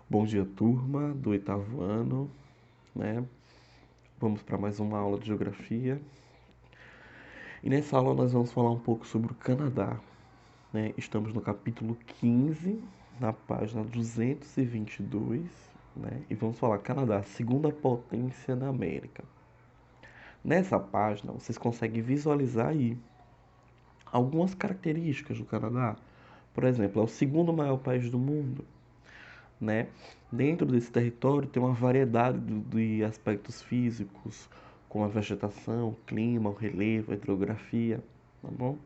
Bom dia, turma do oitavo ano, né? Vamos para mais uma aula de geografia. E nessa aula nós vamos falar um pouco sobre o Canadá, né? Estamos no capítulo 15, na página 222, né? E vamos falar Canadá, segunda potência da América. Nessa página vocês conseguem visualizar aí algumas características do Canadá. Por exemplo, é o segundo maior país do mundo, né? Dentro desse território tem uma variedade de aspectos físicos, como a vegetação, o clima, o relevo, a hidrografia, tá bom?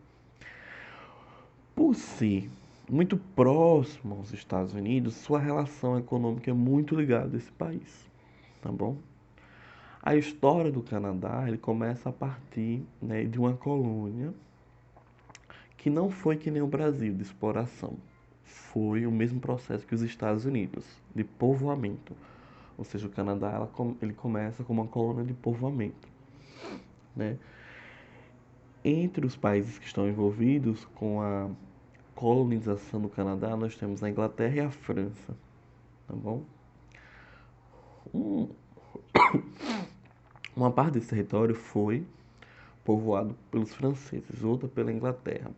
Por ser muito próximo aos Estados Unidos, sua relação econômica é muito ligada a esse país, tá bom? A história do Canadá, ele começa a partir, né, de uma colônia que não foi que nem o Brasil, de exploração. Foi o mesmo processo que os Estados Unidos, de povoamento. Ou seja, o Canadá ele começa como uma colônia de povoamento, né? Entre os países que estão envolvidos com a colonização do Canadá, nós temos a Inglaterra e a França, tá bom? Um, uma parte desse território foi povoado pelos franceses, outra pela Inglaterra.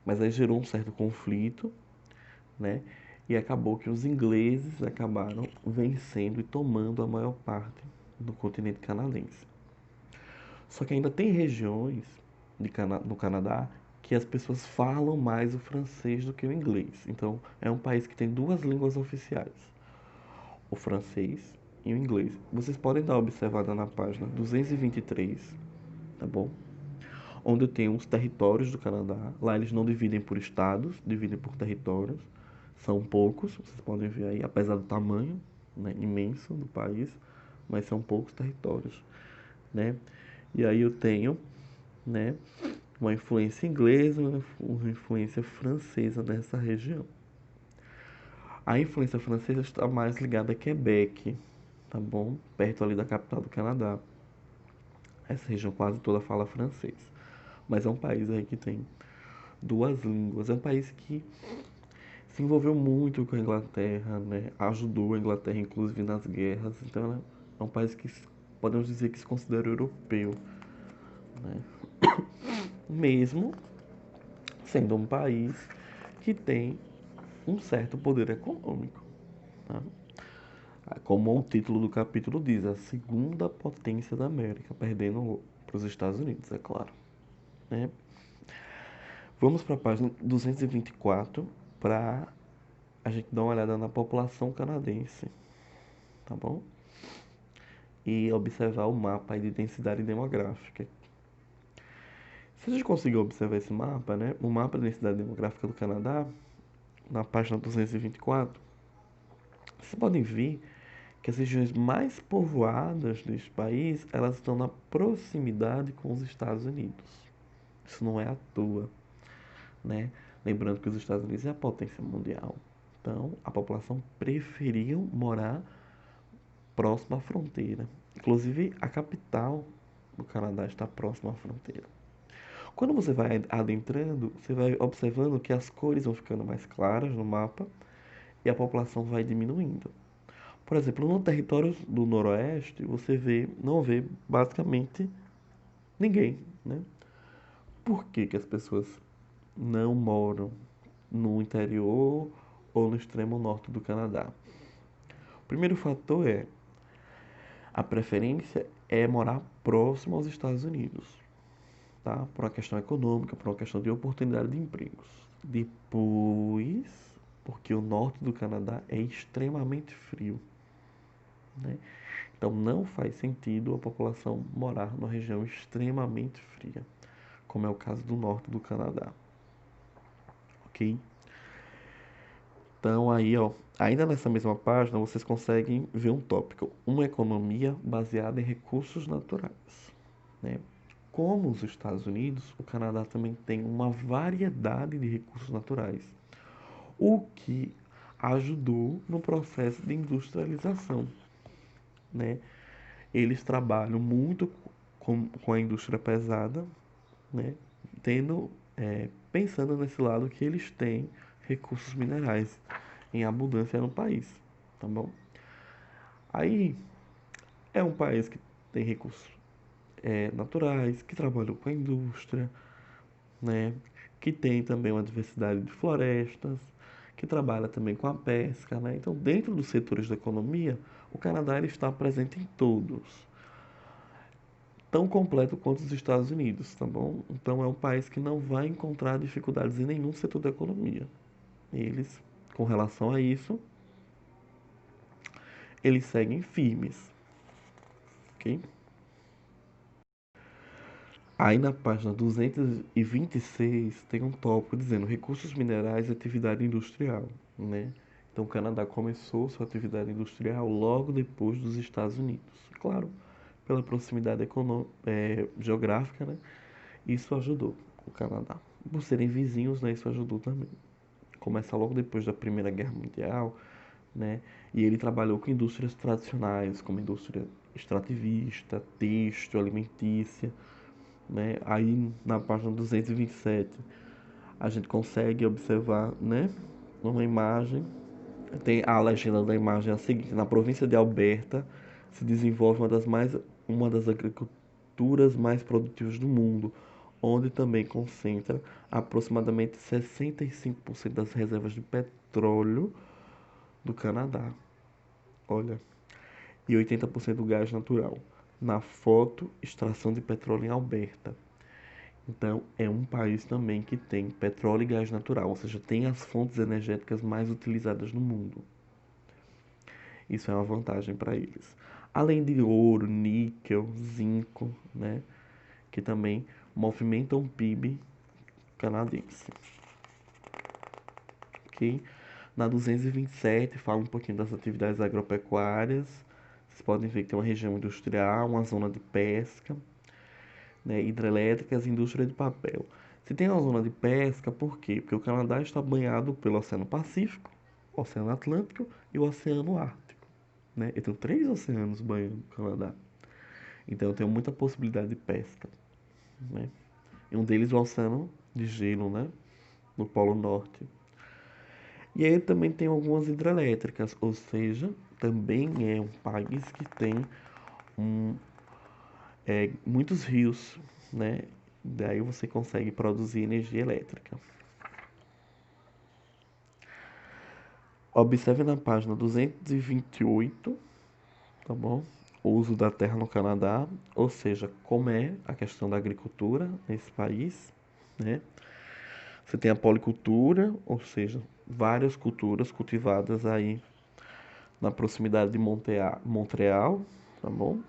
Mas aí gerou um certo conflito, né? E acabou que os ingleses acabaram vencendo e tomando a maior parte do continente canadense. Só que ainda tem regiões no Canadá que as pessoas falam mais o francês do que o inglês. Então, é um país que tem duas línguas oficiais, o francês e o inglês. Vocês podem dar uma observada na página 223, tá bom? Onde tem os territórios do Canadá. Lá eles não dividem por estados, dividem por territórios. São poucos, vocês podem ver aí, apesar do tamanho, né, imenso do país, mas são poucos territórios, né? E aí eu tenho, né, uma influência inglesa, uma influência francesa nessa região. A influência francesa está mais ligada a Quebec, tá bom? Perto ali da capital do Canadá. Essa região quase toda fala francês. Mas é um país aí que tem duas línguas. É um país que se envolveu muito com a Inglaterra, né? Ajudou a Inglaterra, inclusive, nas guerras. Então, é um país que podemos dizer que se considera europeu, né? Mesmo sendo um país que tem um certo poder econômico, tá? Como o título do capítulo diz, a segunda potência da América, perdendo para os Estados Unidos, é claro, né? Vamos para a página 224 para a gente dar uma olhada na população canadense, tá bom? E observar o mapa de densidade demográfica. Se a gente conseguir observar esse mapa, né? O mapa de densidade demográfica do Canadá, na página 224, vocês podem ver que as regiões mais povoadas deste país, elas estão na proximidade com os Estados Unidos. Isso não é à toa, né? Lembrando que os Estados Unidos é a potência mundial. Então, a população preferiu morar próximo à fronteira. Inclusive, a capital do Canadá está próxima à fronteira. Quando você vai adentrando, você vai observando que as cores vão ficando mais claras no mapa e a população vai diminuindo. Por exemplo, no território do Noroeste, não vê basicamente ninguém, né? Por que que as pessoas não moram no interior ou no extremo norte do Canadá? O primeiro fator é a preferência é morar próximo aos Estados Unidos, tá? Por uma questão econômica, por uma questão de oportunidade de empregos. Depois, porque o norte do Canadá é extremamente frio, né? Então não faz sentido a população morar numa região extremamente fria, como é o caso do norte do Canadá, ok? Então aí, ó, ainda nessa mesma página vocês conseguem ver um tópico, uma economia baseada em recursos naturais, né? Como os Estados Unidos, o Canadá também tem uma variedade de recursos naturais, o que ajudou no processo de industrialização, né? Eles trabalham muito com a indústria pesada, né? Pensando nesse lado que eles têm recursos minerais em abundância no país. tá bom? Aí é um país que tem recursos naturais, que trabalhou com a indústria, né? Que tem também uma diversidade de florestas, que trabalha também com a pesca, né? Então, dentro dos setores da economia, o Canadá ele está presente em todos, tão completo quanto os Estados Unidos, tá bom? Então, é um país que não vai encontrar dificuldades em nenhum setor da economia. Eles, com relação a isso, eles seguem firmes, ok? Aí na página 226 tem um tópico dizendo recursos minerais e atividade industrial, né? Então o Canadá começou sua atividade industrial logo depois dos Estados Unidos. Claro, pela proximidade geográfica, né? Isso ajudou o Canadá. Por serem vizinhos, né? Isso ajudou também. Começa logo depois da Primeira Guerra Mundial, né? E ele trabalhou com indústrias tradicionais, como indústria extrativista, têxtil, alimentícia, né? Aí na página 227 a gente consegue observar, né, uma imagem, tem a legenda da imagem é a seguinte: na província de Alberta se desenvolve uma das agriculturas mais produtivas do mundo, onde também concentra aproximadamente 65% das reservas de petróleo do Canadá. Olha, e 80% do gás natural. Na foto, extração de petróleo em Alberta. Então, é um país também que tem petróleo e gás natural, ou seja, tem as fontes energéticas mais utilizadas no mundo. Isso é uma vantagem para eles. Além de ouro, níquel, zinco, né, que também movimentam o PIB canadense. Ok? Na 227 fala um pouquinho das atividades agropecuárias. Vocês podem ver que tem uma região industrial, uma zona de pesca, né, hidrelétricas e indústria de papel. Se tem uma zona de pesca, por quê? Porque o Canadá está banhado pelo Oceano Pacífico, Oceano Atlântico e o Oceano Ártico, né? Eu tenho três oceanos banhando o Canadá. Então eu tenho muita possibilidade de pesca, né? E um deles é o Oceano de Gelo, né? No Polo Norte. E aí também tem algumas hidrelétricas, ou seja, também é um país que tem um, muitos rios, né? Daí você consegue produzir energia elétrica. Observe na página 228, tá bom? O uso da terra no Canadá, ou seja, como é a questão da agricultura nesse país, né? Você tem a policultura, ou seja, várias culturas cultivadas aí na proximidade de Montreal, tá bom?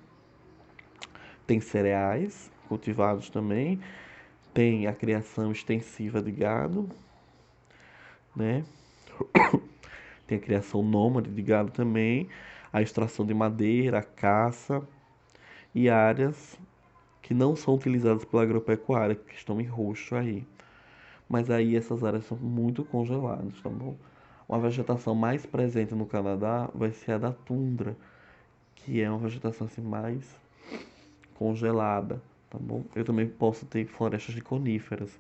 Tem cereais cultivados também, tem a criação extensiva de gado, né? Tem a criação nômade de gado também, a extração de madeira, a caça e áreas que não são utilizadas pela agropecuária, que estão em roxo aí. Mas aí essas áreas são muito congeladas, tá bom? Uma vegetação mais presente no Canadá vai ser a da tundra, que é uma vegetação assim mais congelada, tá bom? Eu também posso ter florestas de coníferas,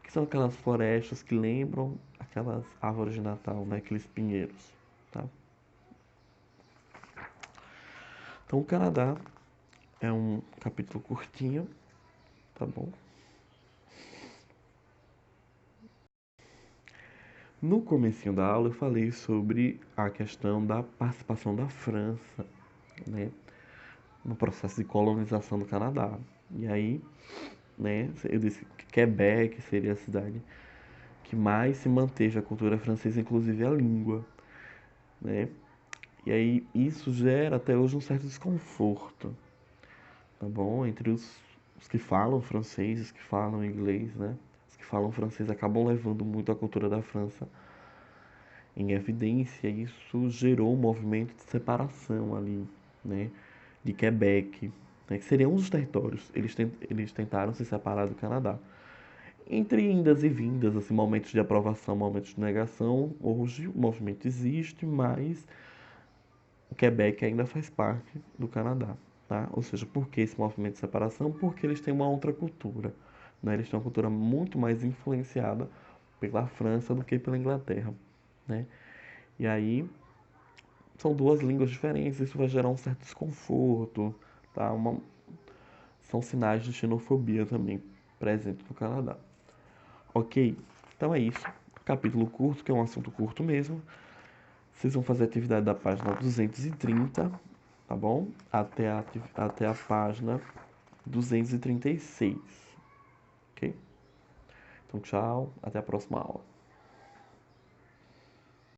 que são aquelas florestas que lembram aquelas árvores de Natal, né? Aqueles pinheiros, tá? Então o Canadá é um capítulo curtinho, tá bom? No comecinho da aula eu falei sobre a questão da participação da França, né, no processo de colonização do Canadá. E aí, né, eu disse que Quebec seria a cidade que mais se manteve a cultura francesa, inclusive a língua, né? E aí isso gera até hoje um certo desconforto, tá bom? Entre os que falam francês, os que falam inglês, né? Os que falam francês acabam levando muito a cultura da França em evidência. Isso gerou um movimento de separação ali, né? De Quebec, né? Que seriam os territórios. Eles tentaram se separar do Canadá. Entre indas e vindas, assim, momentos de aprovação, momentos de negação, hoje o movimento existe, mas o Quebec ainda faz parte do Canadá, tá? Ou seja, por que esse movimento de separação? Porque eles têm uma outra cultura, né? Eles têm uma cultura muito mais influenciada pela França do que pela Inglaterra, né? E aí são duas línguas diferentes, isso vai gerar um certo desconforto, tá? São sinais de xenofobia também presentes no Canadá. Ok? Então é isso. Capítulo curto, que é um assunto curto mesmo. Vocês vão fazer a atividade da página 230, tá bom? Até a página 236, ok? Então, tchau, até a próxima aula.